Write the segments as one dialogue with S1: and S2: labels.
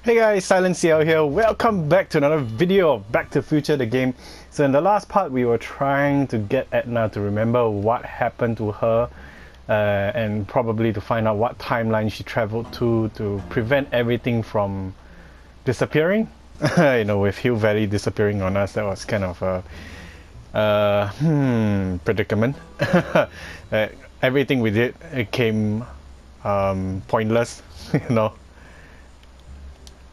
S1: Hey guys, Silentciel here. Welcome back to another video of Back to the Future, the game. So in the last part, we were trying to get Edna to remember what happened to her and probably to find out what timeline she traveled to prevent everything from disappearing. With Hill Valley disappearing on us, that was kind of a predicament. Everything we did, it came pointless,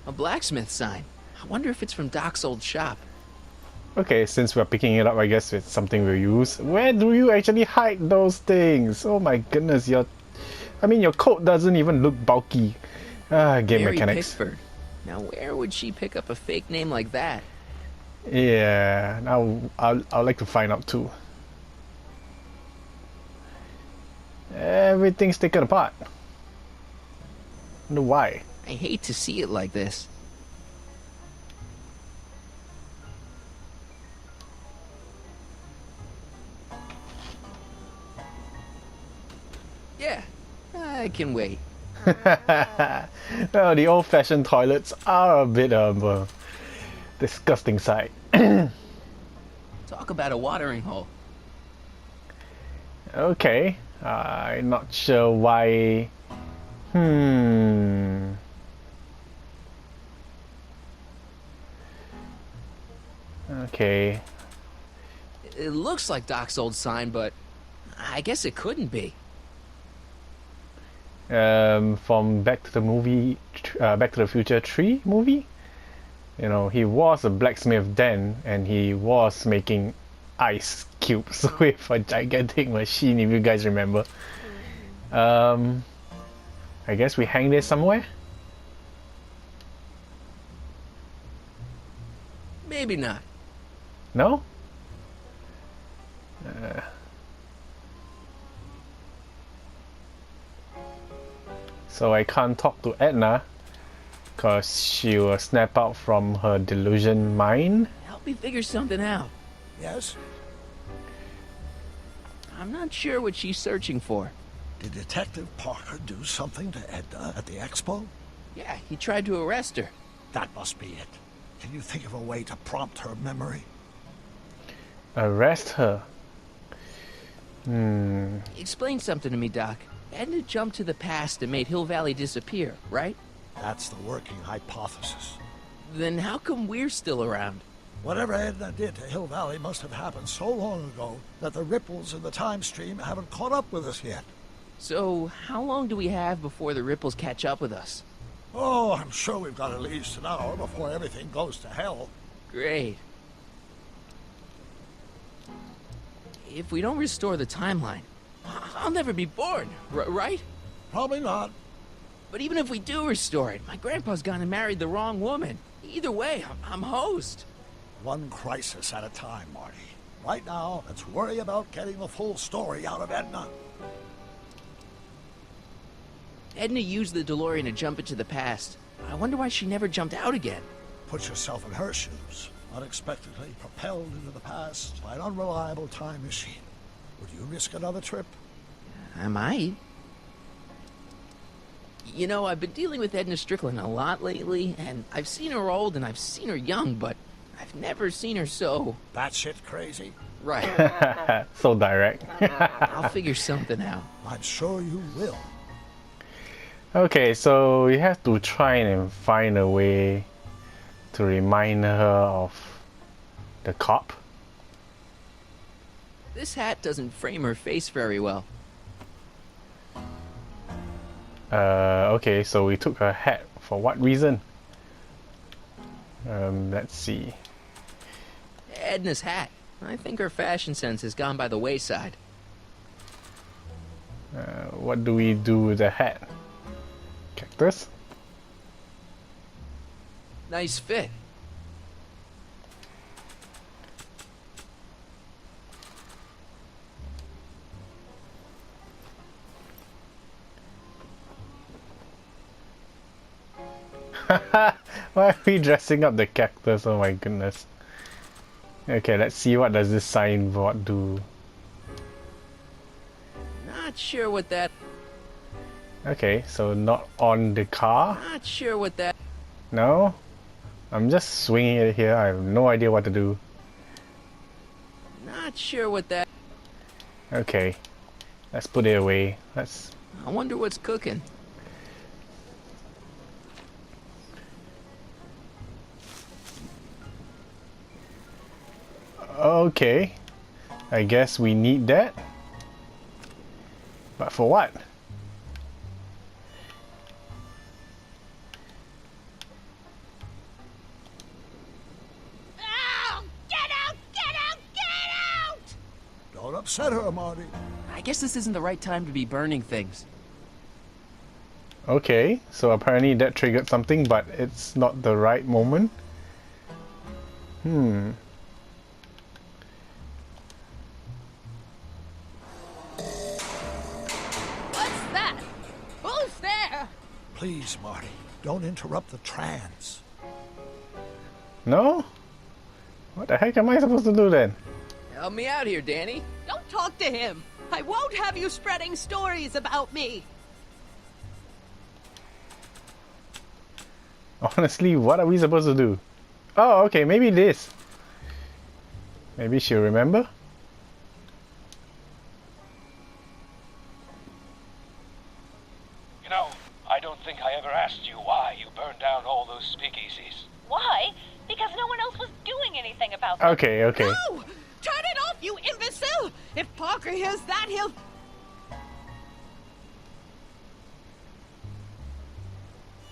S2: A blacksmith sign. I wonder if it's from Doc's old shop.
S1: Okay, since we're picking it up, I guess it's something we'll use. Where do you actually hide those things? Oh my goodness, your coat doesn't even look bulky. Game
S2: Mary
S1: mechanics.
S2: Pickford. Now where would she pick up a fake name like that?
S1: Yeah, now I'd like to find out too. Everything's taken apart. Wonder why.
S2: I hate to see it like this. Yeah, I can wait.
S1: Well, the old-fashioned toilets are a bit of a disgusting sight.
S2: Talk about a watering hole.
S1: Okay, I'm not sure why. Okay.
S2: It looks like Doc's old sign, but I guess it couldn't be.
S1: From Back to the Future 3 movie. He was a blacksmith then, and he was making ice cubes with a gigantic machine, if you guys remember. I guess we hang this somewhere?
S2: Maybe not.
S1: No? So I can't talk to Edna because she will snap out from her delusion mind.
S2: Help me figure something out.
S3: Yes?
S2: I'm not sure what she's searching for.
S3: Did Detective Parker do something to Edna at the expo?
S2: Yeah, he tried to arrest her.
S3: That must be it. Can you think of a way to prompt her memory?
S1: Arrest her?
S2: Explain something to me, Doc. Edna jumped to the past and made Hill Valley disappear, right?
S3: That's the working hypothesis.
S2: Then how come we're still around?
S3: Whatever Edna did to Hill Valley must have happened so long ago that the ripples in the time stream haven't caught up with us yet.
S2: So, how long do we have before the ripples catch up with us?
S3: Oh, I'm sure we've got at least an hour before everything goes to hell.
S2: Great. If we don't restore the timeline, I'll never be born, right?
S3: Probably not.
S2: But even if we do restore it, my grandpa's gone and married the wrong woman. Either way, I'm host.
S3: One crisis at a time, Marty. Right now, let's worry about getting the full story out of Edna.
S2: Edna used the DeLorean to jump into the past. I wonder why she never jumped out again.
S3: Put yourself in her shoes. Unexpectedly propelled into the past by an unreliable time machine. Would you risk another trip?
S2: I might. You know, I've been dealing with Edna Strickland a lot lately, and I've seen her old and I've seen her young, but I've never seen her so...
S3: Batshit crazy?
S2: Right.
S1: So direct.
S2: I'll figure something out.
S3: I'm sure you will.
S1: Okay, so we have to try and find a way to remind her of the cop.
S2: This hat doesn't frame her face very well.
S1: Okay, so we took her hat. For what reason? Let's see.
S2: Edna's hat. I think her fashion sense has gone by the wayside.
S1: What do we do with the hat? Cactus?
S2: Nice fit.
S1: Why are we dressing up the cactus? Oh my goodness. Okay, let's see what does this signboard do.
S2: Not sure what that...
S1: Okay, so not on the car.
S2: Not sure what that...
S1: No? I'm just swinging it here. I have no idea what to do.
S2: Not sure what that...
S1: Okay. Let's put it away. Let's...
S2: I wonder what's cooking.
S1: Okay. I guess we need that. But for what?
S4: Oh, get out! Get out! Get out!
S3: Don't upset her, Marty.
S5: I guess this isn't the right time to be burning things.
S1: Okay, so apparently that triggered something, but it's not the right moment.
S4: What's that? Who's there?
S3: Please, Marty, don't interrupt the trance.
S1: No? What the heck am I supposed to do then?
S2: Help me out here, Danny.
S4: Don't talk to him. I won't have you spreading stories about me.
S1: Honestly, what are we supposed to do? Oh, okay, maybe this. Maybe she'll remember?
S6: You know, I don't think I ever asked you why you burned down all those speakeasies.
S7: Why? Because no one else was doing anything about them.
S1: Okay, okay.
S4: No! Turn it off, you imbecile! If Parker hears that, he'll...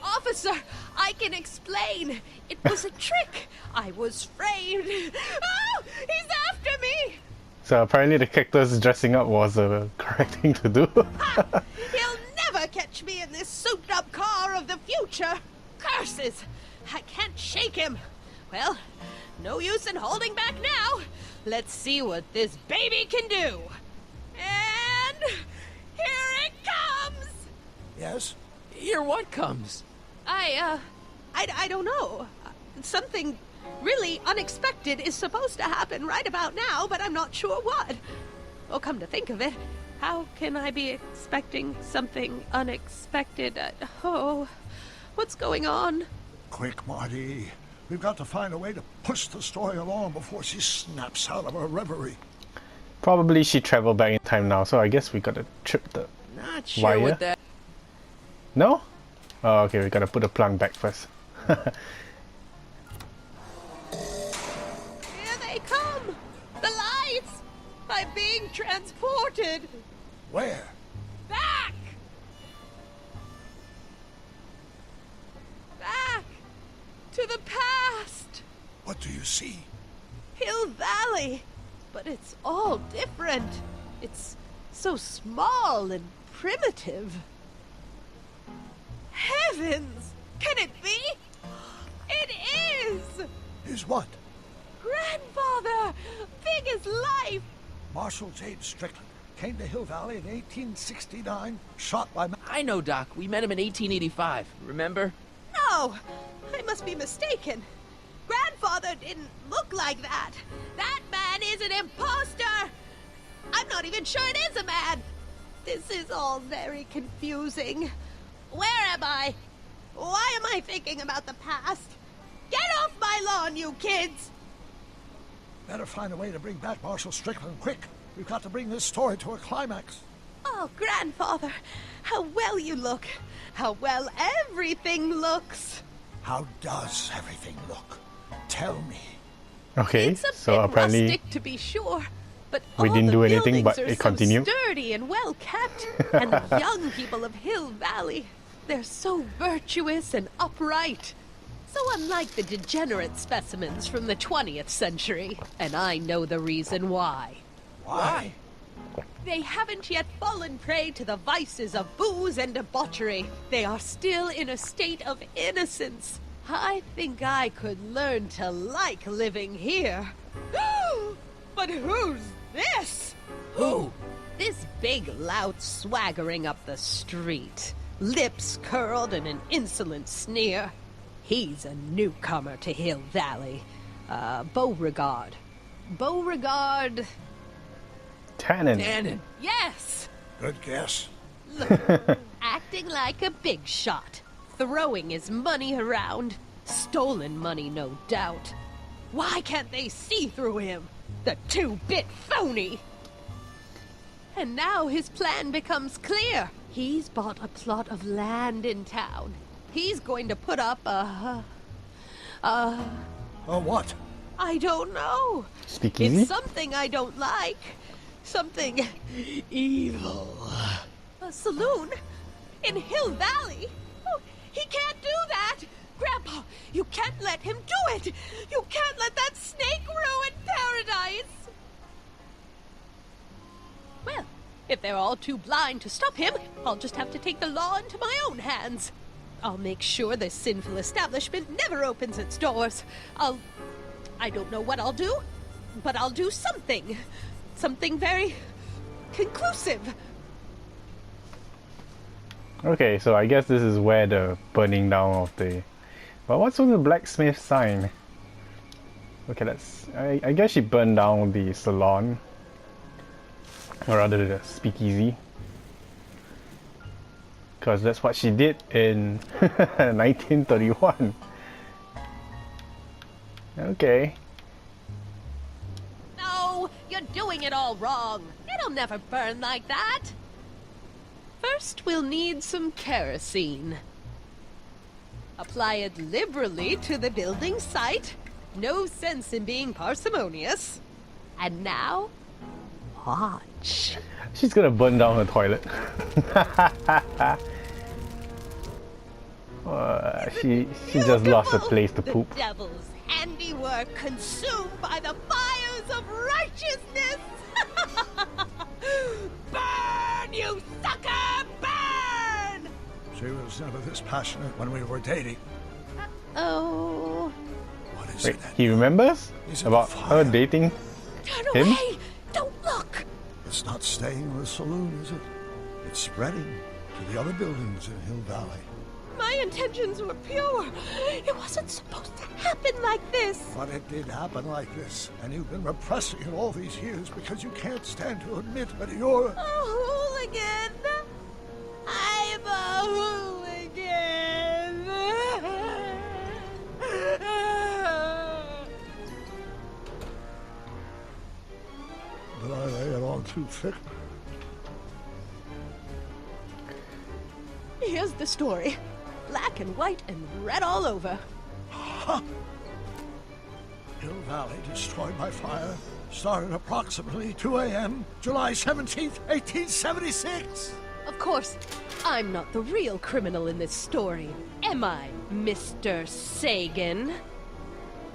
S4: Officer, I can explain. It was a trick. I was framed. Oh, he's after me!
S1: So apparently the cactus dressing up was the correct thing to do.
S4: Ha! He'll never catch me in this souped-up car of the future. Curses! I can't shake him. Well, no use in holding back now. Let's see what this baby can do. And here it comes!
S3: Yes?
S2: Here what comes?
S4: I don't know. Something really unexpected is supposed to happen right about now, but I'm not sure what. Oh, come to think of it, how can I be expecting something unexpected? Oh, what's going on?
S3: Quick, Marty. We've got to find a way to push the story along before she snaps out of her reverie.
S1: Probably she traveled back in time now, so I guess we gotta trip the
S2: Not sure
S1: wire.
S2: what that...
S1: No? Oh, okay, we gotta put the plug back first.
S4: Here they come! The lights! I'm being transported!
S3: Where?
S4: Back! Back! To the past!
S3: What do you see?
S4: Hill Valley! But it's all different. It's so small and primitive. Heavens! Can it be? It is!
S3: Is what?
S4: Grandfather! Big as life!
S3: Marshal James Strickland came to Hill Valley in 1869, shot by...
S2: I know, Doc. We met him in 1885. Remember?
S4: No! I must be mistaken. Grandfather didn't look like that. That man is an imposter! I'm not even sure it is a man. This is all very confusing. Where am I? Why am I thinking about the past? Get off my lawn, you kids!
S3: Better find a way to bring back Marshal Strickland quick. We've got to bring this story to a climax.
S4: Oh, Grandfather, how well you look. How well everything looks.
S3: How does everything look? Tell me.
S1: Okay,
S4: It's a
S1: so
S4: bit
S1: apparently
S4: rustic, to be sure, but
S1: we
S4: all
S1: didn't
S4: the
S1: do anything,
S4: buildings
S1: but
S4: are
S1: it
S4: so
S1: continued.
S4: sturdy and well kept, and the young people of Hill Valley, they're so virtuous and upright. So unlike the degenerate specimens from the 20th century, and I know the reason why.
S3: Why?
S4: They haven't yet fallen prey to the vices of booze and debauchery. They are still in a state of innocence. I think I could learn to like living here. But who's this?
S2: Who?
S4: This big lout swaggering up the street, lips curled in an insolent sneer. He's a newcomer to Hill Valley. Beauregard. Beauregard...
S1: Tannen.
S2: Tannen.
S4: Yes!
S3: Good guess.
S4: Look, acting like a big shot, throwing his money around. Stolen money, no doubt. Why can't they see through him? The two-bit phony! And now his plan becomes clear. He's bought a plot of land in town. He's going to put up a
S3: what?
S4: I don't know.
S1: Speakeasy?
S4: It's something I don't like. Something evil. A saloon? In Hill Valley? Oh, he can't do that! Grandpa, you can't let him do it! You can't let that snake ruin paradise! Well, if they're all too blind to stop him, I'll just have to take the law into my own hands. I'll make sure this sinful establishment never opens its doors. I don't know what I'll do, but I'll do something. Something very conclusive.
S1: Okay, so I guess this is where the burning down of the... But what's on the blacksmith sign? Okay, that's... I guess she burned down the salon. Or rather the speakeasy. Because that's what she did in 1931. Okay.
S4: No, you're doing it all wrong. It'll never burn like that. First, we'll need some kerosene. Apply it liberally to the building site. No sense in being parsimonious. And now, watch.
S1: She's gonna burn down her toilet. She just lost a place to poop.
S4: The devil's handiwork consumed by the fires of righteousness. Burn, you sucker, burn!
S3: She was never this passionate when we were dating.
S4: Oh.
S3: What is
S1: Wait,
S3: it?
S1: he remembers
S3: Is it
S1: about
S3: fire?
S1: her dating
S4: Turn
S1: him?
S4: away! Don't look!
S3: It's not staying in the saloon, is it? It's spreading to the other buildings in Hill Valley.
S4: My intentions were pure. It wasn't supposed to happen like this.
S3: But it did happen like this, and you've been repressing it all these years because you can't stand to admit that you're...
S4: A hooligan. I'm a hooligan.
S3: Did I lay it on too thick?
S4: Here's the story. Black and white and red all over.
S3: Hill Valley destroyed by fire started approximately 2 a.m. July 17th, 1876.
S4: Of course, I'm not the real criminal in this story, am I, Mr. Sagan?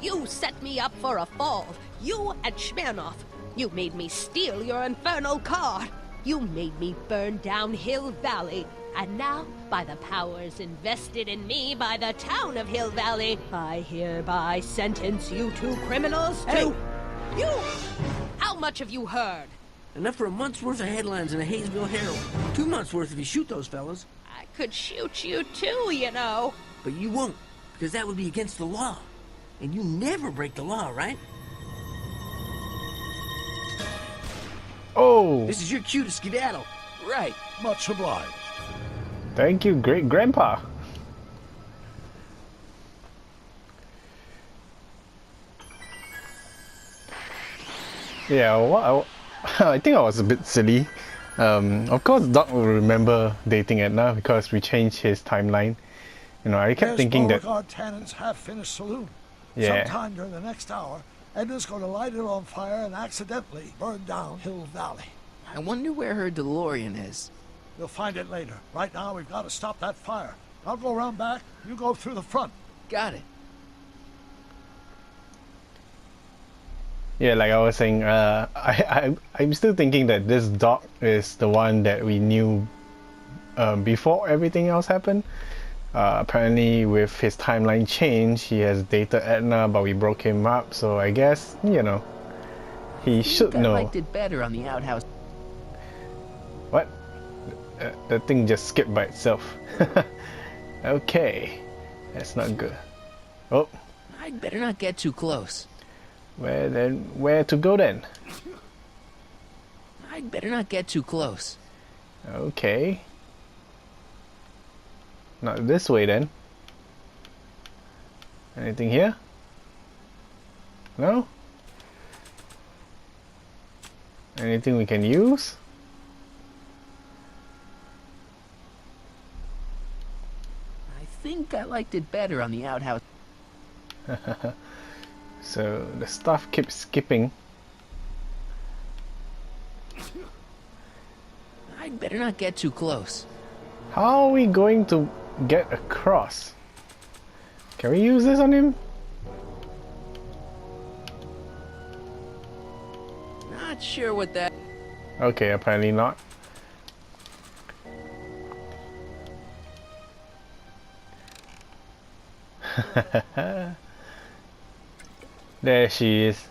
S4: You set me up for a fall. You and Smirnoff. You made me steal your infernal car. You made me burn down Hill Valley. And now, by the powers invested in me by the town of Hill Valley, I hereby sentence you two criminals to... You! How much have you heard?
S8: Enough for a month's worth of headlines in a Hayesville Herald. 2 months worth if you shoot those fellas.
S4: I could shoot you too, you know.
S8: But you won't, because that would be against the law. And you never break the law, right?
S1: Oh!
S8: This is your cue to skedaddle.
S2: Right.
S3: Much obliged.
S1: Thank you, great grandpa. Yeah, well, I think I was a bit silly. Of course, Doc will remember dating Edna because we changed his timeline. You know, I kept thinking that.
S3: Beauregard Tannen's half-finished saloon.
S1: Yeah.
S3: Sometime during the next hour, Edna's going to light it on fire and accidentally burn down Hill Valley.
S2: I wonder where her DeLorean is.
S3: You'll find it later. Right now, we've got to stop that fire. I'll go around back. You go through the front.
S2: Got it.
S1: Yeah, like I was saying, I'm still thinking that this Doc is the one that we knew before everything else happened. Apparently, with his timeline change, he has dated Edna, but we broke him up. So I guess, you know, he should
S2: I
S1: know.
S2: liked it better on the outhouse.
S1: What? The thing just skipped by itself. Okay, that's not good. Oh,
S2: I'd better not get too close.
S1: where to go then?
S2: I'd better not get too close.
S1: Okay. Not this way then. Anything here? No? Anything we can use?
S2: I think I liked it better on the outhouse.
S1: So the stuff keeps skipping.
S2: I'd better not get too close.
S1: How are we going to get across? Can we use this on him?
S2: Not sure what that...
S1: Okay, apparently not. There she is.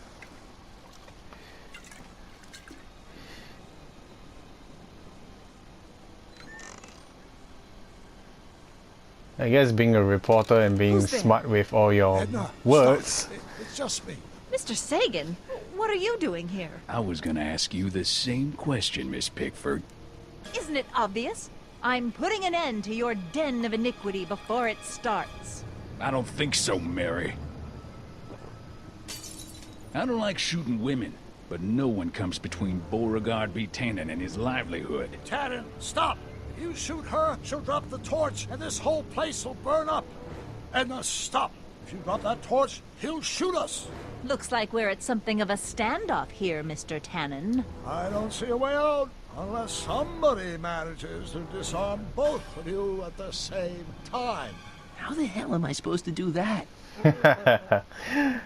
S1: I guess being a reporter and being
S3: Who's there?
S1: smart with all your
S3: Edna,
S1: words.
S3: stop. It's just me.
S4: Mr. Sagan, what are you doing here?
S9: I was gonna ask you the same question, Miss Pickford.
S4: Isn't it obvious? I'm putting an end to your den of iniquity before it starts.
S9: I don't think so, Mary. I don't like shooting women, but no one comes between Beauregard B. Tannen and his livelihood.
S3: Tannen, stop! If you shoot her, she'll drop the torch, and this whole place will burn up. Edna, stop! If you drop that torch, he'll shoot us.
S10: Looks like we're at something of a standoff here, Mr. Tannen.
S3: I don't see a way out, unless somebody manages to disarm both of you at the same time.
S2: How the hell am I supposed to do that?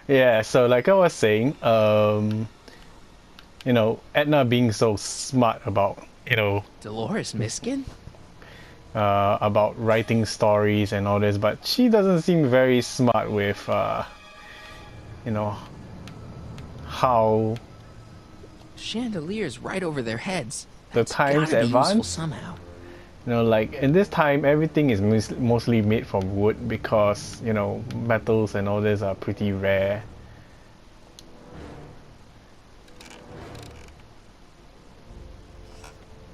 S1: Yeah, so like I was saying, you know, Edna being so smart about, you know,
S2: Dolores Miskin?
S1: about writing stories and all this, but she doesn't seem very smart with, you know, how
S2: Chandeliers right over their heads.
S1: the
S2: That's
S1: times
S2: gotta be useful
S1: advance.
S2: somehow.
S1: You know, like in this time, everything is mostly made from wood because, you know, metals and all this are pretty rare.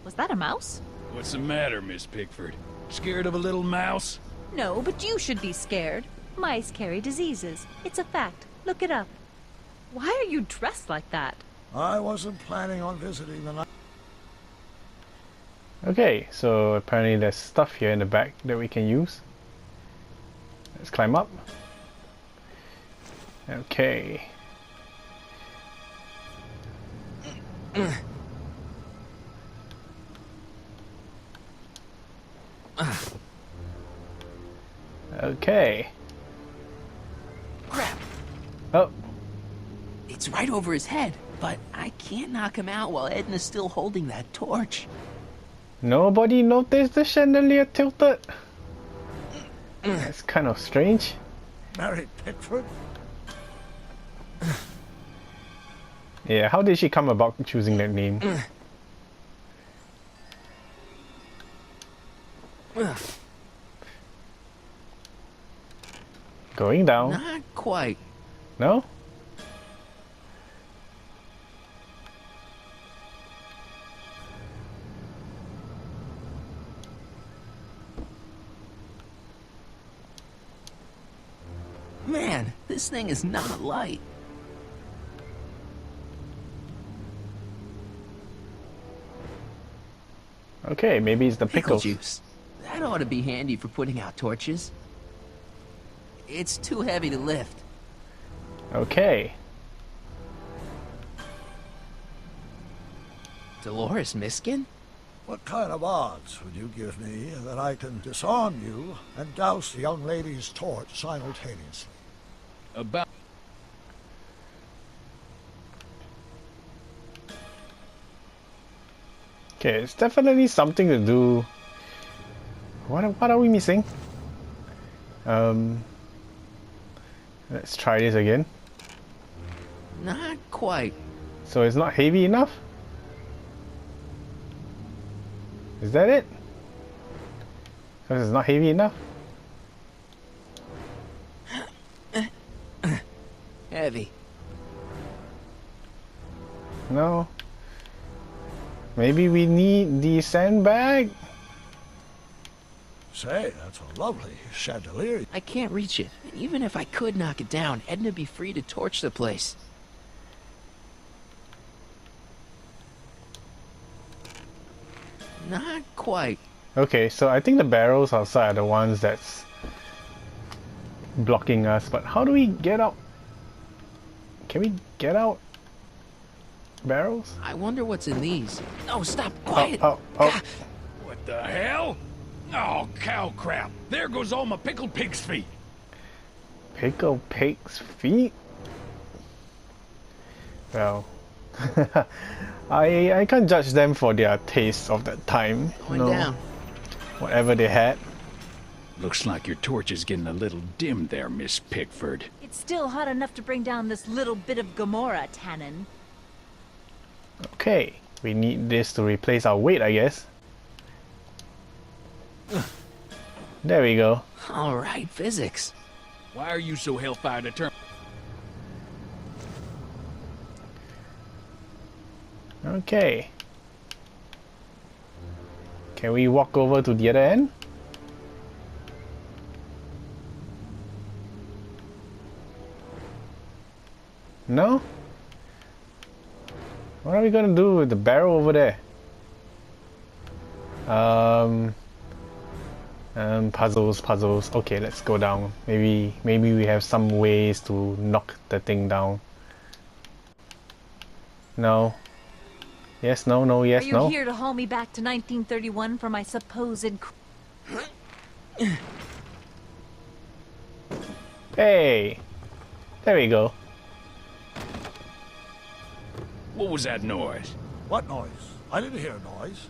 S10: Was that a mouse?
S9: What's the matter, Miss Pickford? Scared of a little mouse?
S10: No, but you should be scared. Mice carry diseases. It's a fact. Look it up. Why are you dressed like that?
S3: I wasn't planning on visiting the night.
S1: Okay, so apparently there's stuff here in the back that we can use. Let's climb up. Okay. Okay.
S2: Crap!
S1: Oh,
S2: It's right over his head, but I can't knock him out while Edna's still holding that torch.
S1: nobody noticed the chandelier tilted. That's kind of strange.
S3: Mary Pickford?
S1: Yeah, how did she come about choosing that name? Going down.
S2: Not quite.
S1: No?
S2: Man, this thing is not light.
S1: Okay, maybe it's the
S2: Pickle
S1: pickles.
S2: juice. That ought to be handy for putting out torches. It's too heavy to lift.
S1: Okay.
S2: Dolores Miskin?
S3: What kind of odds would you give me that I can disarm you and douse the young lady's torch simultaneously?
S9: About...
S1: Okay, it's definitely something to do. What are we missing? Let's try this again.
S2: Not quite.
S1: So it's not heavy enough? Is that it? Because it's not heavy enough?
S2: Heavy.
S1: No. Maybe we need the sandbag?
S3: Say, that's a lovely chandelier.
S2: I can't reach it. And even if I could knock it down, Edna'd be free to torch the place. Not quite.
S1: Okay, so I think the barrels outside are the ones that's blocking us, but how do we get out? Can we get out barrels?
S2: I wonder what's in these. No, stop, quiet.
S1: Oh.
S9: What the hell? Oh, cow crap. There goes all my pickled pig's feet.
S1: Pickled pig's feet? Well, I can't judge them for their taste of that time.
S2: Going down.
S1: Whatever they had.
S9: Looks like your torch is getting a little dim there, Miss Pickford.
S10: It's still hot enough to bring down this little bit of Gomorrah, Tannen.
S1: Okay, we need this to replace our weight, I guess. There we go.
S2: All right, physics.
S9: Why are you so hellfire determined?
S1: Okay. Can we walk over to the other end? No? What are we gonna do with the barrel over there? Puzzles. Okay, let's go down. Maybe we have some ways to knock the thing down. No. Yes, no, yes, no.
S10: Are you here to haul me back to 1931 for my supposed...
S1: Hey! There we go.
S9: What was that noise?
S3: What noise? I didn't hear a noise.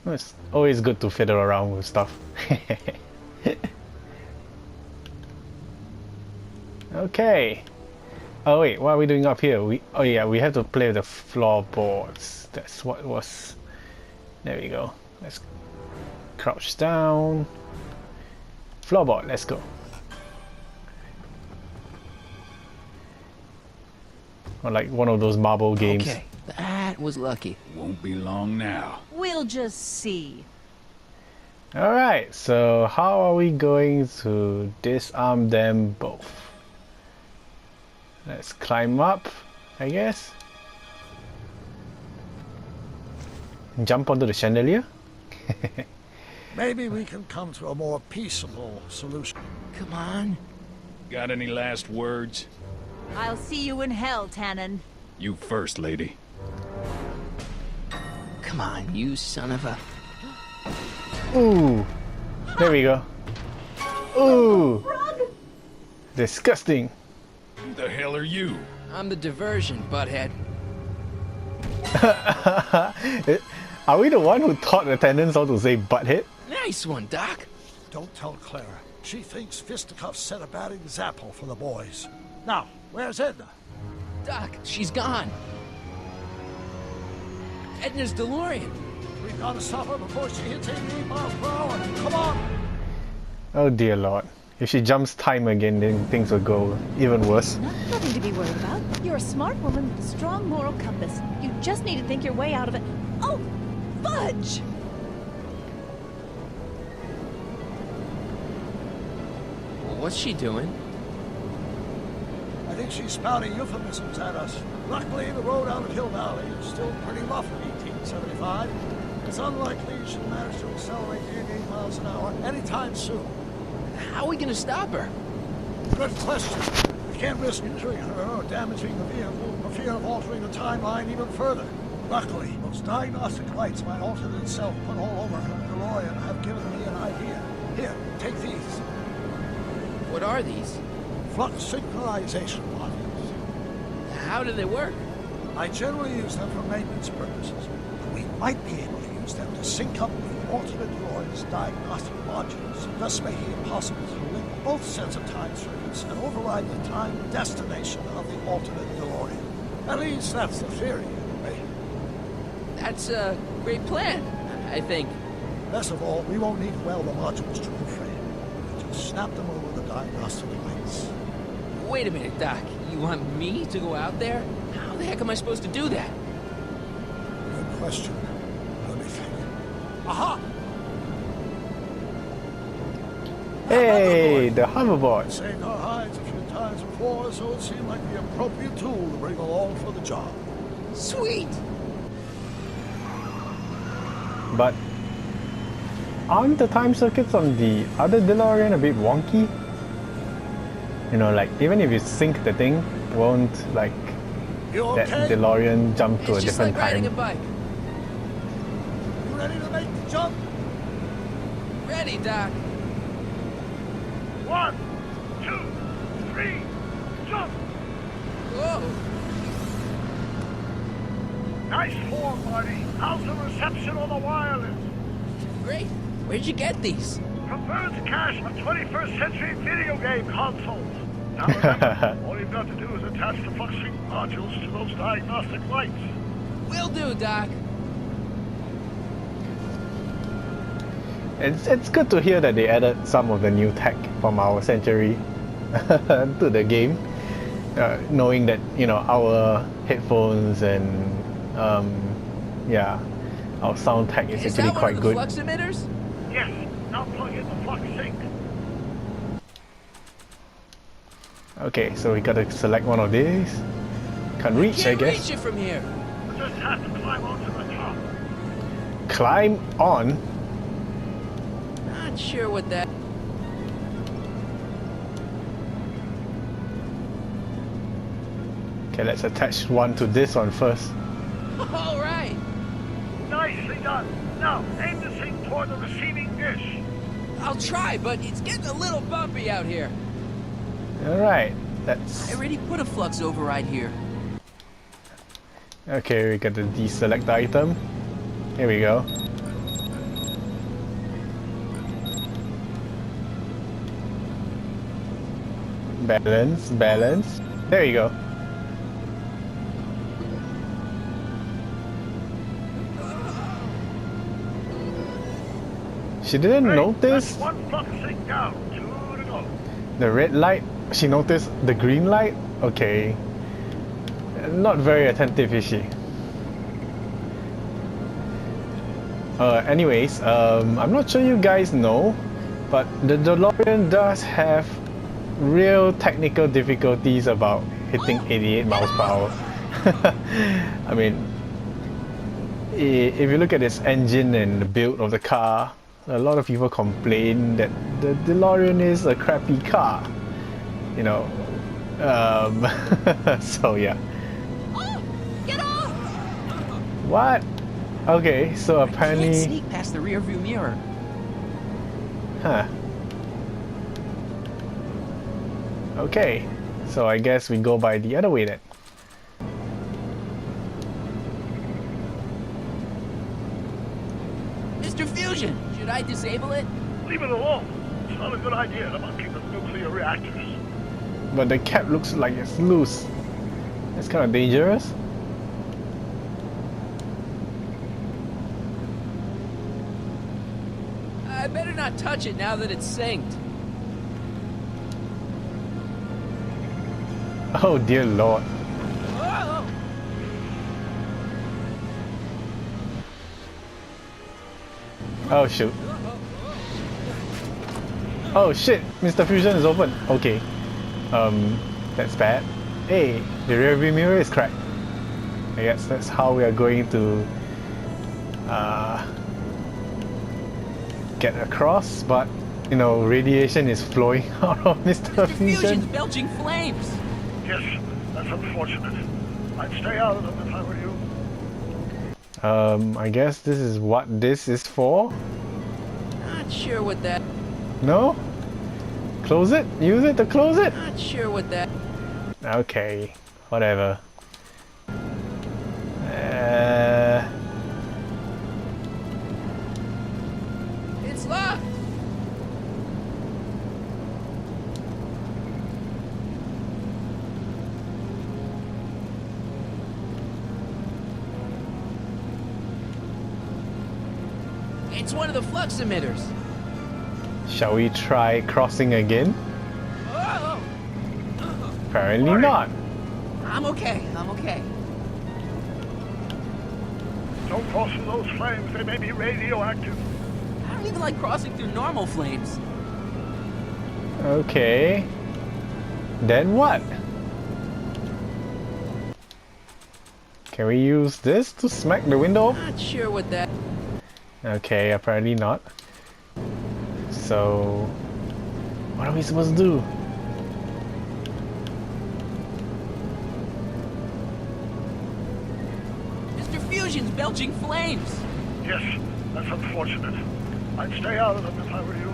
S1: It's always good to fiddle around with stuff. Okay. Oh wait, what are we doing up here? We have to play with the floorboards. That's what was. There we go. Let's crouch down. Floorboard. Let's go. Or like one of those marble games.
S2: Okay, that was lucky.
S9: Won't be long now.
S10: We'll just see.
S1: Alright, so how are we going to disarm them both? Let's climb up, I guess. Jump onto the chandelier?
S3: Maybe we can come to a more peaceable solution.
S2: Come on.
S9: Got any last words?
S10: I'll see you in hell, Tannen.
S9: You first, lady.
S2: Come on, you son of a...
S1: Ooh! There we go. Ooh! Disgusting!
S9: Who the hell are you?
S2: I'm the diversion, butthead.
S1: Are we the one who taught the attendants how to say butthead?
S2: Nice one, Doc.
S3: Don't tell Clara. She thinks fisticuffs set a bad example for the boys. Now, where's Edna?
S2: Doc, she's gone. Edna's DeLorean.
S3: We've got to stop her before she hits 88 miles per hour. Come on!
S1: Oh dear lord. If she jumps time again, then things will go even worse.
S10: Nothing to be worried about. You're a smart woman with a strong moral compass. You just need to think your way out of it. Oh, fudge!
S2: What's she doing?
S3: I think she's spouting euphemisms at us. Luckily, the road out of Hill Valley is still pretty rough in 1875. It's unlikely she'll manage to accelerate to 88 miles an hour anytime soon.
S2: How are we gonna stop her?
S3: Good question. We can't risk injuring her or damaging the vehicle for fear of altering the timeline even further. Luckily, those diagnostic lights my alternate self put all over her DeLorean have given me an idea. Here, take these.
S2: What are these?
S3: Flux synchronization modules.
S2: How do they work?
S3: I generally use them for maintenance purposes. We might be able to use them to sync up with the alternate DeLorean's diagnostic modules, thus making it possible to link both sets of time circuits and override the time destination of the alternate DeLorean. At least that's the theory, anyway.
S2: That's a great plan, I think.
S3: Best of all, we won't need to weld the modules to the frame. We'll just snap them over the diagnostic lights.
S2: Wait a minute, Doc. You want me to go out there? How the heck am I supposed to do that?
S3: Good question. Let me think. Aha!
S1: Hey, the hoverboard.
S3: Saved our hides a few times before, so it seemed like the appropriate tool to bring along for the job.
S2: Sweet!
S1: But aren't the time circuits on the other DeLorean a bit wonky? You know, like even if you sync the thing, won't like
S3: You
S1: that
S3: okay?
S1: DeLorean jump to
S2: It's
S1: a
S2: just
S1: different
S2: like riding a
S1: time?
S2: bike.
S3: You ready to make the jump?
S2: Ready, Doc.
S3: 1, 2, 3, jump!
S2: Whoa!
S3: Nice form, Marty. How's the reception on the wireless?
S2: Great. Where'd you get these?
S3: From Bird's Cache on 21st century video game consoles. Now remember, all you've got to do is attach the fluxing modules to those diagnostic lights.
S2: Will do, Doc.
S1: It's good to hear that they added some of the new tech from our century to the game, knowing that our headphones and yeah, our sound tech is
S2: Is
S1: actually
S2: that one
S1: quite
S2: of the
S1: good.
S2: flux emitters?
S3: Yes, now plug in the flux sync.
S1: Okay, so we gotta select one of these. Can't reach, I
S2: Can't
S1: guess.
S2: reach it from here.
S3: You just have to climb onto the top.
S1: Climb on.
S2: Not sure what that...
S1: Okay, let's attach one to this one first.
S2: All right.
S3: Nicely done. Now, aim the sync toward the receiving dish.
S2: I'll try, but it's getting a little bumpy out here.
S1: Alright,
S5: I
S1: that's...
S5: already put a flux override here.
S1: Okay, we got to deselect the item. Here we go. Balance, balance. There you go. She didn't
S3: Great,
S1: notice
S3: that's one flux sync down. 2 to go.
S1: the red light. She noticed the green light. Okay. Not very attentive, is she? Anyways, I'm not sure you guys know, but the DeLorean does have real technical difficulties about hitting 88 miles per hour. I mean, if you look at its engine and the build of the car, a lot of people complain that the DeLorean is a crappy car. You know, so yeah.
S4: Oh, get off!
S1: What? Okay, so
S5: Can't
S1: apparently,
S5: sneak past the rearview mirror.
S1: huh? Okay, so I guess we go by the other way then.
S2: Mr. Fusion, should I disable it?
S3: Leave it alone. It's not a good idea to monkey with nuclear reactors.
S1: But the cap looks like it's loose. It's kind of dangerous.
S2: I better not touch it now that it's synced.
S1: Oh dear lord.
S2: Whoa!
S1: Oh shoot. Oh shit, Mr. Fusion is open. Okay. That's bad. Hey, the rearview mirror is cracked. I guess that's how we are going to get across, but you know, radiation is flowing out of Mr.
S5: Fusion's
S1: Fusion.
S5: belching flames.
S3: Yes, that's unfortunate. I'd stay out of them if I were you.
S1: I guess this is what this is for?
S2: Not sure what that...
S1: No? Close it? Use it to close it?
S2: Not sure what that...
S1: Okay, whatever.
S2: It's locked! It's one of the flux emitters.
S1: Shall we try crossing again?
S2: Oh!
S1: Apparently
S3: Marty.
S1: not.
S5: I'm okay. I'm okay.
S3: Don't cross through those flames. They may be radioactive.
S5: I don't even like crossing through normal flames.
S1: Okay. Then what? Can we use this to smack the window?
S2: Not sure what that...
S1: Okay, apparently not. So... what are we supposed to do?
S5: Mr. Fusion's belching flames.
S3: Yes, that's unfortunate. I'd stay out of them if I were you.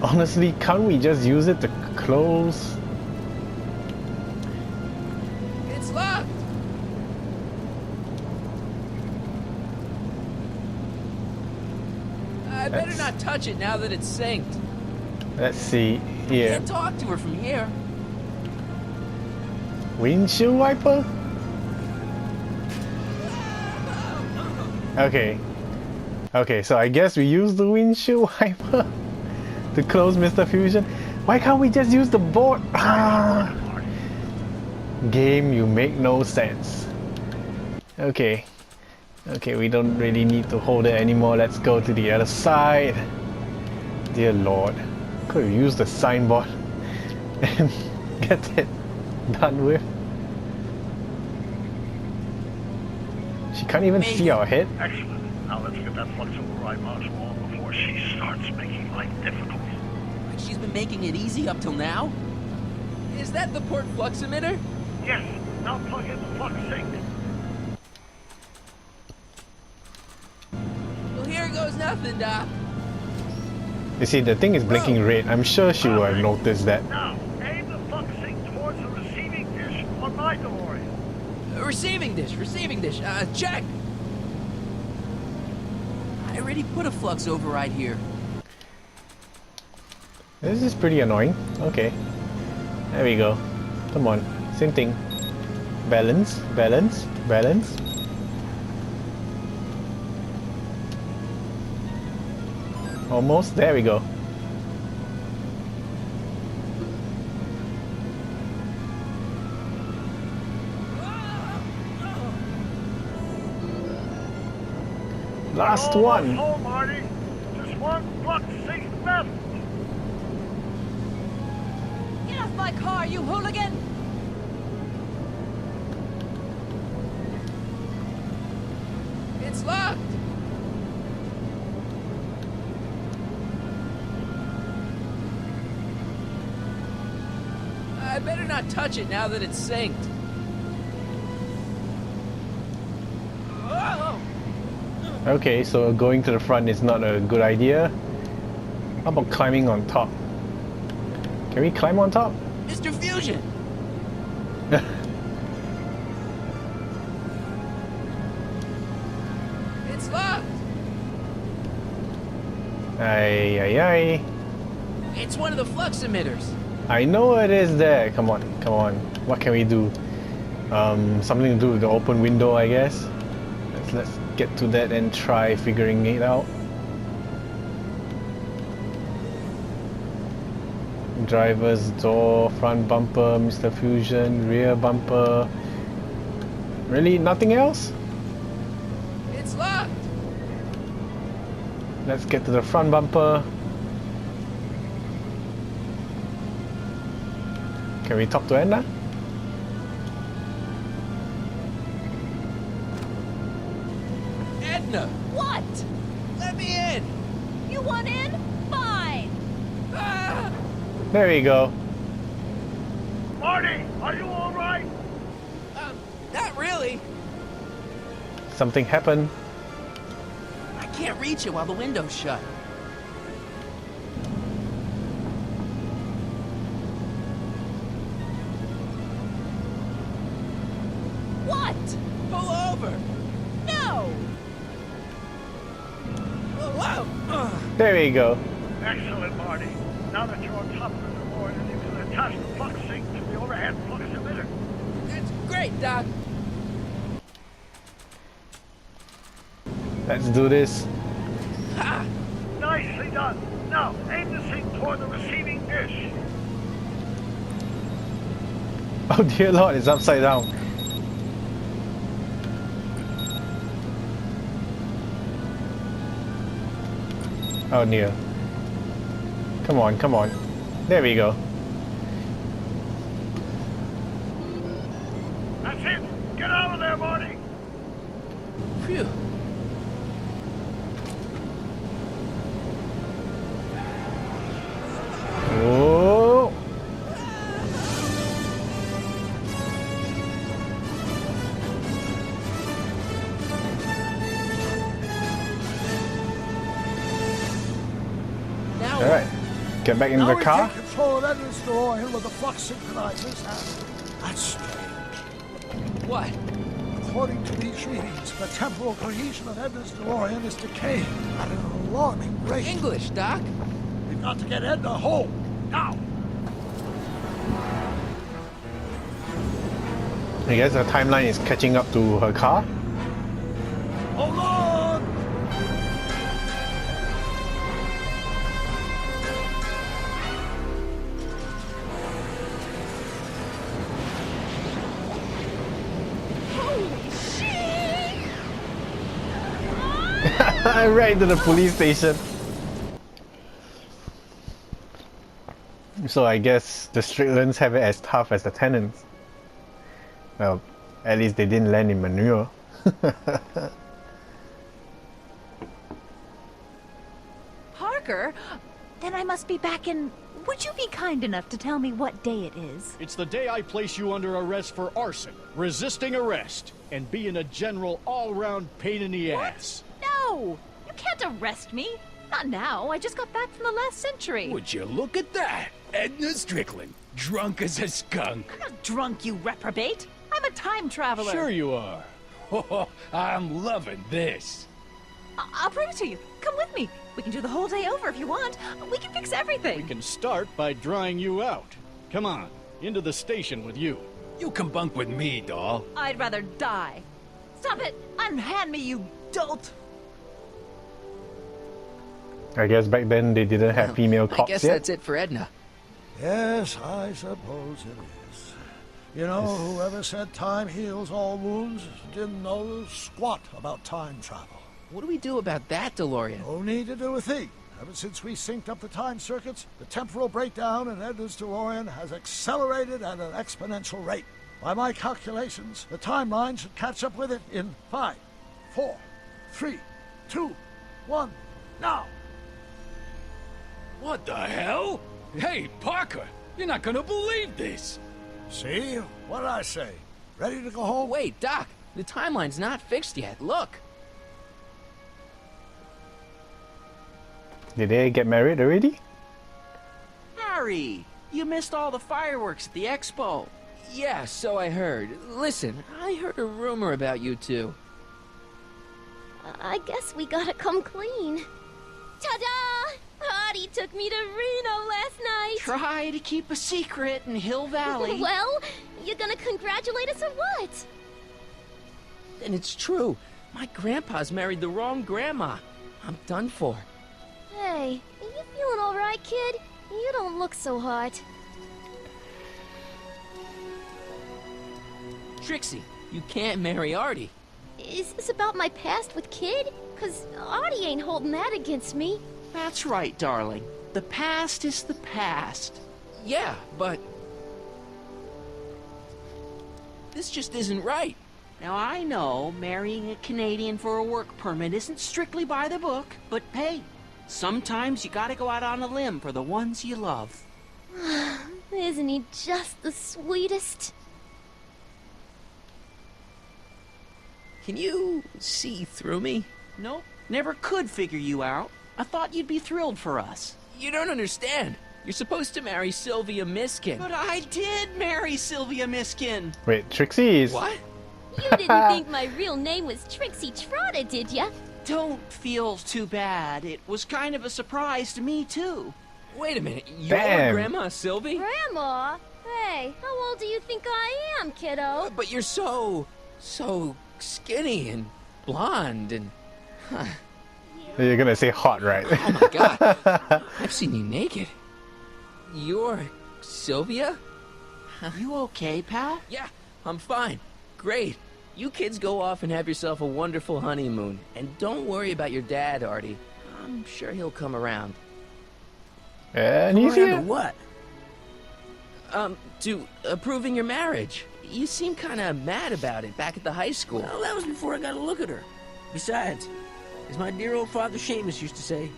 S1: Honestly, can't we just use it to close?
S2: It's locked! I better not touch it now that it's synced.
S1: Let's see here.
S5: Can't talk to her from here.
S1: Windshield wiper? Okay. Okay, so I guess we use the windshield wiper to close Mr. Fusion. Why can't we just use the board? Ah. Game, you make no sense. Okay. Okay, we don't really need to hold it anymore. Let's go to the other side. Dear Lord. Could have used the signboard and get it done with. She can't even see our head.
S3: Excellent. Now let's get that flux override module on before she starts making life difficult.
S5: Like she's been making it easy up till now?
S2: Is that the port flux emitter?
S3: Yes, now plug in the flux sink.
S2: Well, here goes nothing, Doc.
S1: You see, the thing is blinking red. I'm sure she would have noticed that.
S3: Now, aim the flux sink towards the receiving dish on my DeLorean.
S2: Receiving dish, check!
S5: I already put a flux override here.
S1: This is pretty annoying. Okay. There we go. Come on. Same thing. Balance, balance, balance. Almost. There we go. Last one.
S3: Oh, Marty. Just one flux sink left.
S10: Get off my car, you hooligan!
S2: It's locked! I better not touch it now that it's synced. Whoa!
S1: Okay, so going to the front is not a good idea. How about climbing on top? Can we climb on top?
S5: Mr. Fusion!
S2: It's locked!
S1: Ay, ay, ay.
S2: It's one of the flux emitters.
S1: I know it is there. Come on, come on. What can we do? Something to do with the open window, I guess. Let's get to that and try figuring it out. Driver's door, front bumper, Mr. Fusion, rear bumper. Really? Nothing else?
S2: It's locked!
S1: Let's get to the front bumper. Can we talk to Edna?
S2: Edna!
S10: What?
S2: Let me in!
S10: You want in? Fine!
S2: Ah!
S1: There we go.
S3: Marty, are you all right?
S2: Not really.
S1: Something happened.
S5: I can't reach it while the window's shut.
S10: What?
S2: Pull over!
S10: No!
S2: Whoa! Ugh.
S1: There we go.
S3: Excellent, Marty. Now that you're on top of the DeLorean, you can attach the flux sink to the overhead flux emitter.
S2: That's great, Doc.
S1: Let's do this.
S2: Ha!
S3: Nicely done. Now, aim the sink toward the receiving dish.
S1: Oh dear Lord, it's upside down. Oh, Neil. Come on, come on. There we go.
S3: That's it! Get out of there, Marty!
S2: Phew.
S1: Oh!
S2: Now
S1: All right, get back in
S3: Now
S1: the
S3: we
S1: car.
S3: take control of Edna's DeLorean with the flux synchronizers, and that's strange.
S2: what?
S3: According to these readings, the temporal cohesion of Edna's DeLorean is decaying at an alarming rate.
S2: English, Doc.
S3: We've got to get Edna home, now!
S1: I guess her timeline is catching up to her car.
S3: Hold on!
S1: Right to the police station. So I guess the Stricklands have it as tough as the Tenants. Well, at least they didn't land in manure.
S10: Parker? Then I must be back in... Would you be kind enough to tell me what day it is?
S11: It's the day I place you under arrest for arson, resisting arrest, and being a general all-round pain in the ass.
S10: No! You can't arrest me! Not now. I just got back from the last century.
S9: Would you look at that? Edna Strickland, drunk as a skunk.
S10: I'm not drunk, you reprobate. I'm a time traveler.
S11: Sure you are.
S9: Oh, I'm loving this.
S10: I'll prove it to you. Come with me. We can do the whole day over if you want. We can fix everything.
S11: We can start by drying you out. Come on, into the station with you.
S9: You can bunk with me, doll.
S10: I'd rather die. Stop it! Unhand me, you dolt!
S1: I guess back then they didn't have female
S2: I
S1: cops
S2: guess
S1: yet.
S2: that's it for Edna.
S3: Yes, I suppose it is. You know, whoever said time heals all wounds didn't know squat about time travel.
S2: What do we do about that, DeLorean?
S3: No need to do a thing. Ever since we synced up the time circuits, the temporal breakdown in Edna's DeLorean has accelerated at an exponential rate. By my calculations, the timeline should catch up with it in 5, 4, 3, 2, 1, now!
S9: What the hell? Hey, Parker, you're not gonna believe this.
S3: See? What did I say? Ready to go home?
S2: Wait, Doc. The timeline's not fixed yet. Look.
S1: Did they get married already?
S5: Harry, you missed all the fireworks at the expo.
S2: Yeah, so I heard. Listen, I heard a rumor about you two.
S12: I guess we gotta come clean. Ta-da! Audie took me to Reno last night.
S5: Try to keep a secret in Hill Valley.
S12: Well, you gonna congratulate us or what?
S2: And it's true. My grandpa's married the wrong grandma. I'm done for.
S12: Hey, are you feeling alright, kid? You don't look so hot.
S2: Trixie, you can't marry Artie.
S12: Is this about my past with Kid? 'Cause Audie ain't holding that against me.
S5: That's right, darling. The past is the past.
S2: Yeah, but... this just isn't right.
S5: Now, I know marrying a Canadian for a work permit isn't strictly by the book, but hey, sometimes you gotta go out on a limb for the ones you love.
S12: Isn't he just the sweetest?
S2: Can you see through me?
S5: Nope, never could figure you out. I thought you'd be thrilled for us.
S2: You don't understand. You're supposed to marry Sylvia Miskin.
S5: But I did marry Sylvia Miskin.
S1: Wait, Trixie is...
S2: What?
S12: You didn't think my real name was Trixie Trotter, did ya?
S5: Don't feel too bad. It was kind of a surprise to me, too.
S2: Wait a minute. You're
S1: Damn.
S2: Grandma Sylvie?
S12: Grandma? Hey, how old do you think I am, kiddo?
S2: But you're so skinny and blonde and...
S1: You're gonna say hot, right?
S2: Oh my god. I've seen you naked. You're Sylvia?
S5: You okay, pal?
S2: Yeah, I'm fine. Great. You kids go off and have yourself a wonderful honeymoon. And don't worry about your dad, Artie. I'm sure he'll come around.
S1: And he's
S8: Around
S1: here.
S8: to what?
S2: To approving your marriage. You seem kind of mad about it back at the high school.
S8: Well, that was before I got a look at her. Besides, as my dear old father Seamus used to say,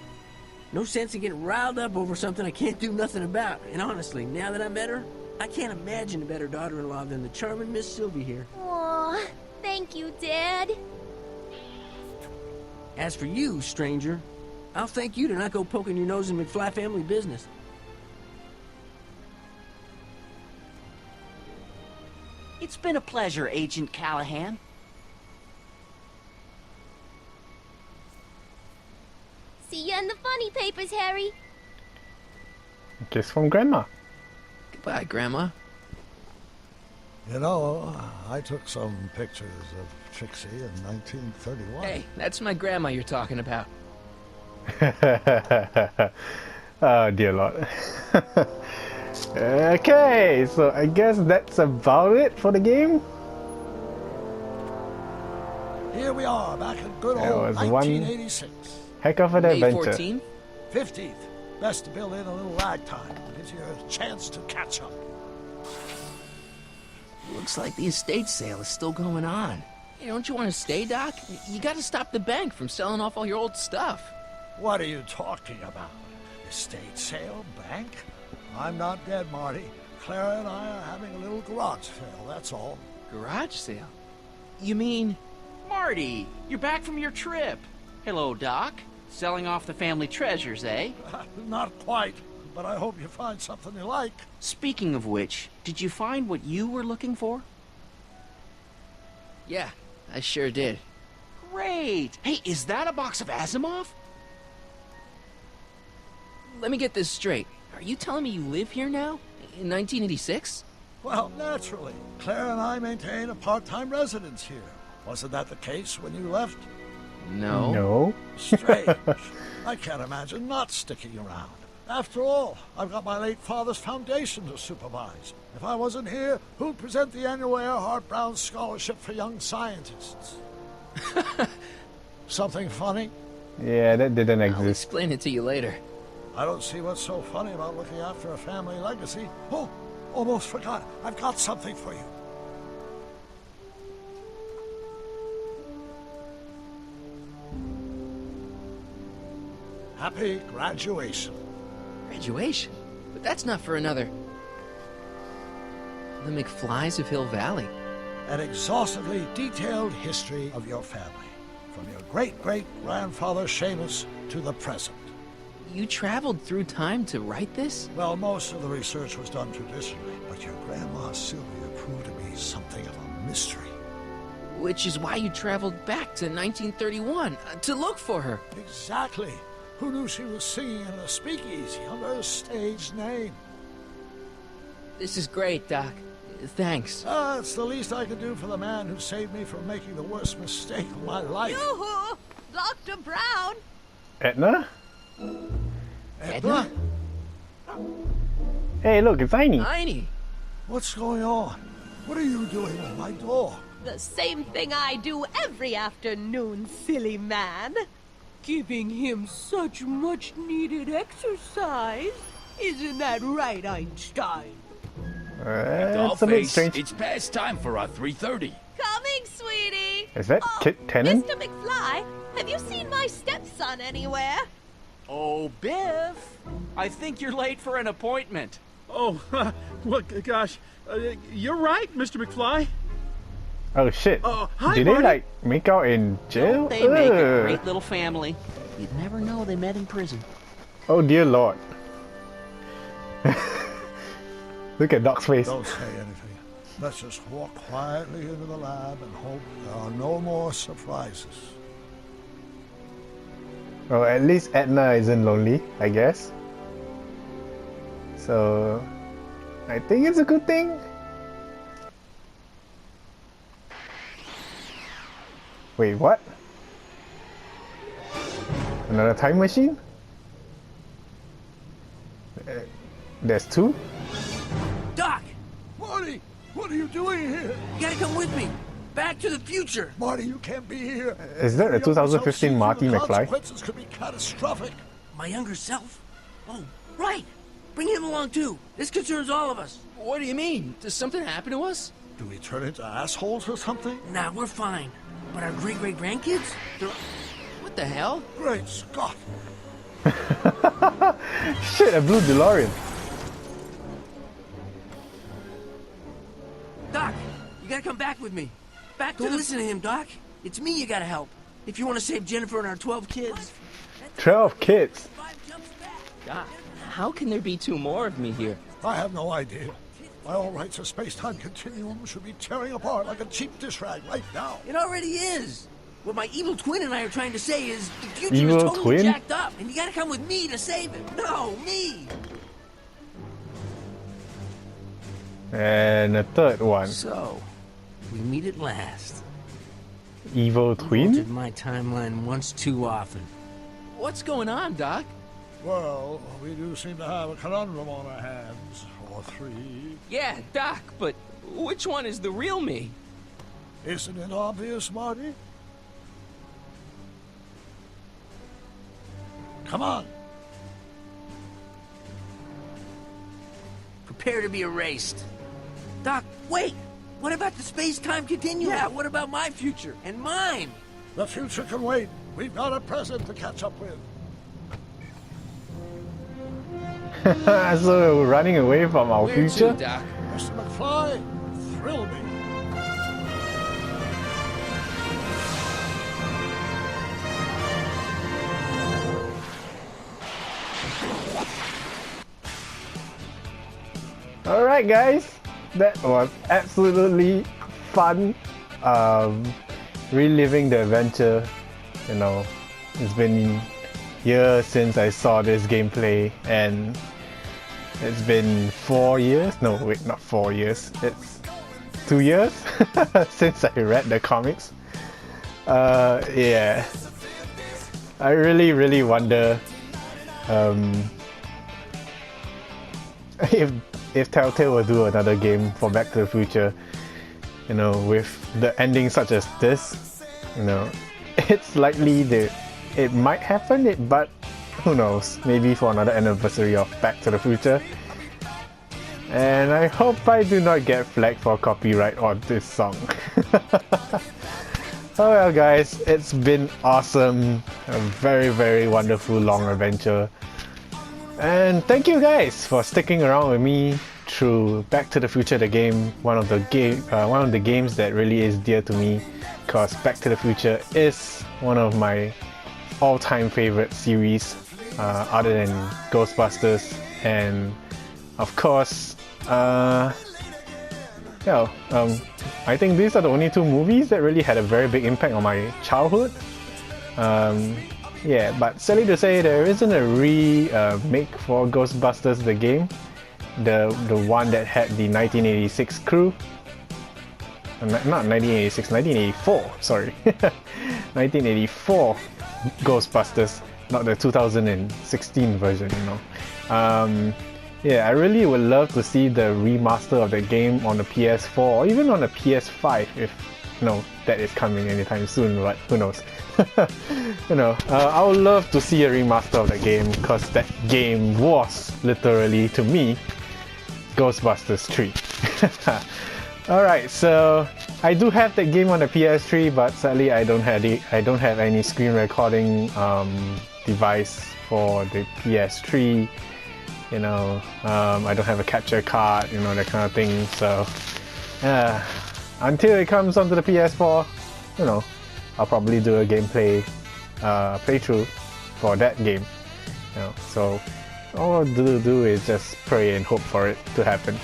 S8: no sense in getting riled up over something I can't do nothing about. And honestly, now that I met her, I can't imagine a better daughter-in-law than the charming Miss Sylvie here.
S12: Aw, thank you, Dad.
S8: As for you, stranger, I'll thank you to not go poking your nose in McFly family business.
S5: It's been a pleasure, Agent Callahan.
S12: See ya in the funny papers, Harry.
S1: Kiss from Grandma.
S2: Goodbye, Grandma.
S3: You know, I took some pictures of Trixie in 1931.
S2: Hey, that's my grandma you're talking about.
S1: Oh dear Lord. Okay, so I guess that's about it for the game.
S3: Here we are, back in good
S1: That
S3: old
S1: was one
S3: 1986.
S1: heck of an
S2: May
S1: adventure.
S2: 14th?
S3: 15th. Best to build in a little lag time. Gives you a chance to catch up.
S2: Looks like the estate sale is still going on. Hey, don't you want to stay, Doc? You gotta stop the bank from selling off all your old stuff.
S3: What are you talking about? Estate sale? Bank? I'm not dead, Marty. Clara and I are having a little garage sale, that's all.
S2: Garage sale? You mean...
S5: Marty, you're back from your trip. Hello, Doc. Selling off the family treasures, eh?
S3: Not quite, but I hope you find something you like.
S5: Speaking of which, did you find what you were looking for?
S2: Yeah, I sure did.
S5: Great! Hey, is that a box of Asimov?
S2: Let me get this straight. Are you telling me you live here now? In 1986?
S3: Well, naturally. Claire and I maintain a part-time residence here. Wasn't that the case when you left?
S2: No.
S1: No.
S3: Strange. I can't imagine not sticking around. After all, I've got my late father's foundation to supervise. If I wasn't here, who'd present the annual Earhart Brown Scholarship for Young Scientists? Something funny?
S1: Yeah, that didn't
S2: I'll
S1: exist.
S2: explain it to you later.
S3: I don't see what's so funny about looking after a family legacy. Oh, almost forgot. I've got something for you. Happy graduation.
S2: Graduation? But that's not for another... The McFlys of Hill Valley.
S3: An exhaustively detailed history of your family. From your great-great-grandfather Seamus to the present.
S2: You traveled through time to write this?
S3: Well, most of the research was done traditionally, but your grandma Sylvia proved to be something of a mystery.
S2: Which is why you traveled back to 1931, to look for her.
S3: Exactly. Who knew she was singing in a speakeasy under a stage name?
S2: This is great, Doc. Thanks.
S3: It's the least I can do for the man who saved me from making the worst mistake of my life.
S4: Yoo-hoo! Dr. Brown!
S1: Edna?
S3: Edna?
S1: Hey, look, it's Tiny.
S2: Tiny!
S3: What's going on? What are you doing with my dog?
S4: The same thing I do every afternoon, silly man. Giving him such much-needed exercise. Isn't that right, Einstein?
S1: It's a bit strange.
S9: It's past time for our 3:30.
S4: Coming, sweetie!
S1: Is that
S4: Oh,
S1: Kit Tennant?
S4: Mr. McFly, have you seen my stepson anywhere?
S5: Oh, Biff! I think you're late for an appointment.
S13: Oh, look, gosh. You're right, Mr. McFly.
S1: Oh shit.
S13: Hi,
S1: Did they
S13: Marty.
S1: like make out in jail?
S5: They make a
S1: Ugh.
S5: great little family. You'd never know they met in prison.
S1: Oh dear Lord. Look at Doc's face.
S3: Don't say anything. Let's just walk quietly into the lab and hope there are no more surprises.
S1: Oh, at least Edna isn't lonely, I guess. So, I think it's a good thing. Wait, what? Another time machine? There's two?
S8: Doc!
S3: Marty, what are you doing here?
S8: You gotta come with me. Back to the Future.
S3: Marty, you can't be here.
S1: Is that a 2015 Marty
S3: The
S1: McFly?
S3: consequences could be catastrophic.
S8: My younger self? Oh, right. Bring him along too. This concerns all of us.
S2: What do you mean? Does something happen to us?
S3: Do we turn into assholes or something?
S8: Nah, we're fine. But our great-great-grandkids?
S2: What the hell?
S3: Great Scott.
S1: Shit, a blue DeLorean.
S8: Doc, you gotta come back with me. Don't listen to him, Doc. It's me you gotta help. If you want to save Jennifer and our 12 kids.
S1: 12 kids?
S2: Doc, how can there be 2 more of me here?
S3: I have no idea. By all rights, a space-time continuum should be tearing apart like a cheap dish rag right now.
S8: It already is. What my evil twin and I are trying to say is the future
S1: Evil
S8: is totally
S1: twin?
S8: jacked up, and you gotta come with me to save it. No, me.
S1: And a third one.
S8: So, we meet at last.
S1: Evil
S8: You've
S1: twin?
S8: altered my timeline once too often.
S2: What's going on, Doc?
S3: Well, we do seem to have a conundrum on our hands. Or 3.
S2: Yeah, Doc, but which one is the real me?
S3: Isn't it obvious, Marty? Come on.
S8: Prepare to be erased. Doc, wait! What about the space-time continuum? Yeah, what about my future? And mine?
S3: The future can wait. We've got a present to catch up with.
S1: So we're running away from our
S2: Where
S1: future?
S2: to, Doc?
S3: Mr. McFly, thrill me.
S1: Alright guys, that was absolutely fun. Reliving the adventure. You know, it's been years since I saw this gameplay, and it's been 4 years. No, wait, not 4 years. It's 2 years since I read the comics. Yeah, I really wonder if Telltale will do another game for Back to the Future, you know, with the ending such as this. You know, it's likely that it might happen, but who knows, maybe for another anniversary of Back to the Future. And I hope I do not get flagged for copyright on this song. Oh well guys, it's been awesome, a very wonderful long adventure. And thank you guys for sticking around with me through Back to the Future the game, one of the games that really is dear to me, because Back to the Future is one of my all-time favorite series, other than Ghostbusters, and of course, I think these are the only 2 movies that really had a very big impact on my childhood. Yeah, but sadly to say, there isn't a remake for Ghostbusters the game, the one that had the 1986 crew. Not 1986, 1984, sorry. 1984 Ghostbusters, not the 2016 version, you know. Yeah, I really would love to see the remaster of the game on the PS4 or even on the PS5 if, you know, that is coming anytime soon, but who knows. You know, I would love to see a remaster of the game, because that game was literally, to me, Ghostbusters 3. Alright, so I do have that game on the PS3, but sadly I don't have any screen recording device for the PS3. You know, I don't have a capture card, you know, that kind of thing. So until it comes onto the PS4, you know, I'll probably do a gameplay playthrough for that game. You know, so all I'll do is just pray and hope for it to happen.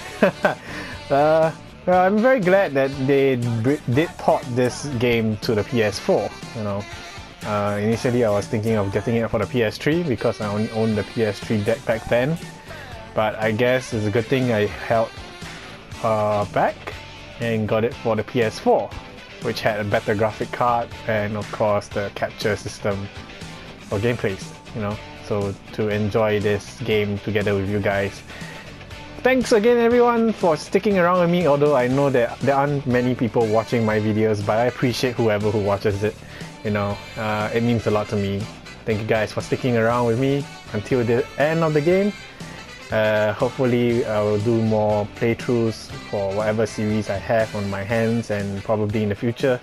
S1: I'm very glad that they did port this game to the PS4. You know, initially I was thinking of getting it for the PS3 because I only owned the PS3 deck back then. But I guess it's a good thing I held back and got it for the PS4, which had a better graphic card and of course the capture system for gameplays. You know, so to enjoy this game together with you guys. thanks again everyone for sticking around with me, although I know that there aren't many people watching my videos, but I appreciate whoever who watches it. You know, it means a lot to me. Thank you guys for sticking around with me until the end of the game. Hopefully I will do more playthroughs for whatever series I have on my hands, and probably in the future.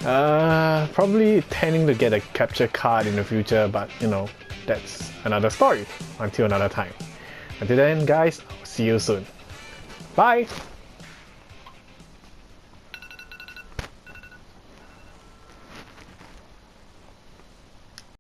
S1: Probably intending to get a capture card in the future, but you know, that's another story until another time. Until then guys, see you soon. Bye!